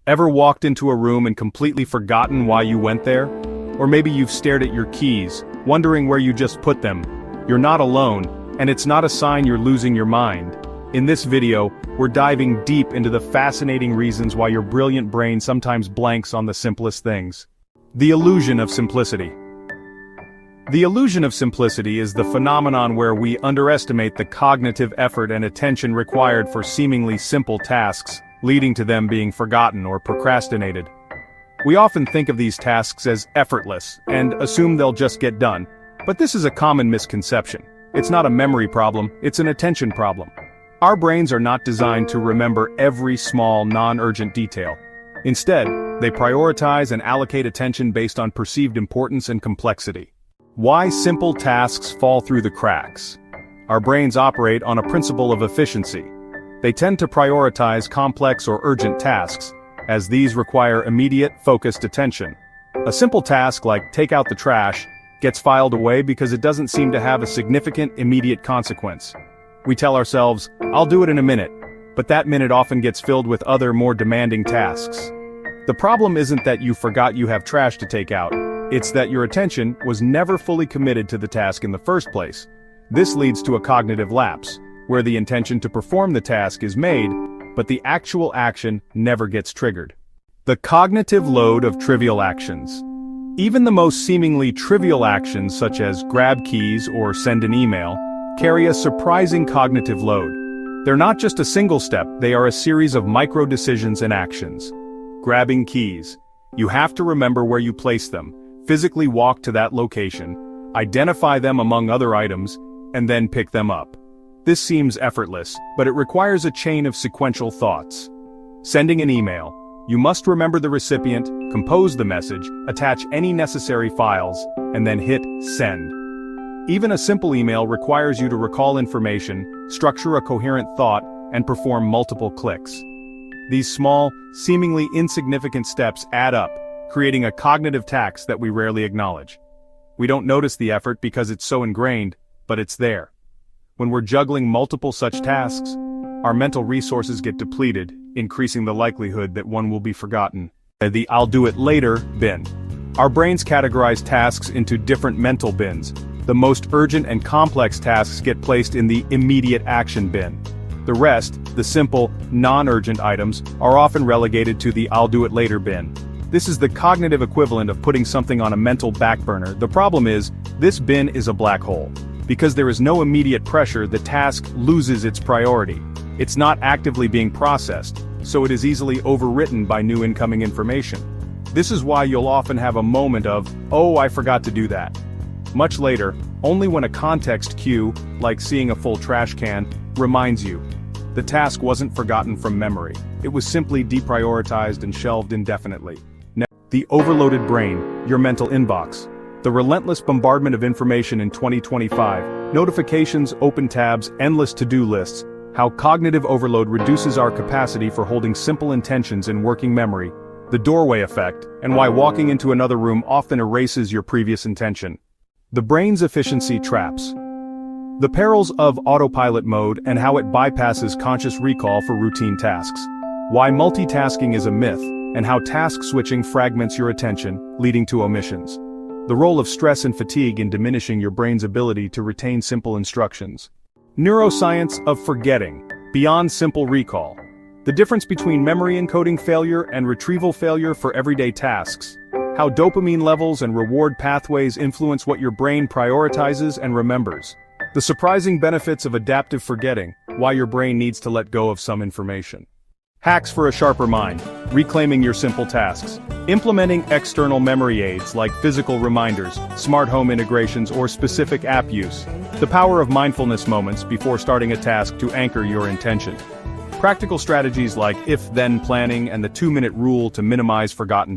Ever walked into a room and completely forgotten why you went there? Or maybe you've stared at your keys, wondering where you just put them. You're not alone, and it's not a sign you're losing your mind. In this video, we're diving deep into the fascinating reasons why your brilliant brain sometimes blanks on the simplest things. The illusion of simplicity. The illusion of simplicity is the phenomenon where we underestimate the cognitive effort and attention required for seemingly simple tasks, leading to them being forgotten or procrastinated. We often think of these tasks as effortless and assume they'll just get done, but this is a common misconception. It's not a memory problem, it's an attention problem. Our brains are not designed to remember every small, non-urgent detail. Instead, they prioritize and allocate attention based on perceived importance and complexity. Why simple tasks fall through the cracks? Our brains operate on a principle of efficiency. They tend to prioritize complex or urgent tasks, as these require immediate, focused attention. A simple task like take out the trash gets filed away because it doesn't seem to have a significant, immediate consequence. We tell ourselves, I'll do it in a minute, but that minute often gets filled with other, more demanding tasks. The problem isn't that you forgot you have trash to take out, it's that your attention was never fully committed to the task in the first place. This leads to a cognitive lapse, where the intention to perform the task is made, but the actual action never gets triggered. The cognitive load of trivial actions. Even the most seemingly trivial actions such as grab keys or send an email, carry a surprising cognitive load. They're not just a single step, they are a series of micro-decisions and actions. Grabbing keys. You have to remember where you place them, physically walk to that location, identify them among other items, and then pick them up. This seems effortless, but it requires a chain of sequential thoughts. Sending an email. You must remember the recipient, compose the message, attach any necessary files, and then hit send. Even a simple email requires you to recall information, structure a coherent thought, and perform multiple clicks. These small, seemingly insignificant steps add up, creating a cognitive tax that we rarely acknowledge. We don't notice the effort because it's so ingrained, but it's there. When we're juggling multiple such tasks, our mental resources get depleted, increasing the likelihood that one will be forgotten. The I'll do it later bin. Our brains categorize tasks into different mental bins. The most urgent and complex tasks get placed in the immediate action bin. The rest, the simple, non-urgent items, are often relegated to the I'll do it later bin. This is the cognitive equivalent of putting something on a mental back burner. The problem is, this bin is a black hole. Because there is no immediate pressure, the task loses its priority. It's not actively being processed, so it is easily overwritten by new incoming information. This is why you'll often have a moment of, oh, I forgot to do that. Much later, only when a context cue, like seeing a full trash can, reminds you. The task wasn't forgotten from memory. It was simply deprioritized and shelved indefinitely. The overloaded brain, your mental inbox. The relentless bombardment of information in 2025, notifications, open tabs, endless to-do lists, how cognitive overload reduces our capacity for holding simple intentions in working memory, the doorway effect, and why walking into another room often erases your previous intention. The brain's efficiency traps. The perils of autopilot mode and how it bypasses conscious recall for routine tasks. Why multitasking is a myth, and how task switching fragments your attention, leading to omissions. The role of stress and fatigue in diminishing your brain's ability to retain simple instructions. Neuroscience of forgetting, beyond simple recall. The difference between memory encoding failure and retrieval failure for everyday tasks. How dopamine levels and reward pathways influence what your brain prioritizes and remembers. The surprising benefits of adaptive forgetting, why your brain needs to let go of some information. Hacks for a sharper mind, reclaiming your simple tasks. Implementing external memory aids like physical reminders, smart home integrations, or specific app use. The power of mindfulness moments before starting a task to anchor your intention. Practical strategies like if-then planning and the 2-minute rule to minimize forgotten tasks.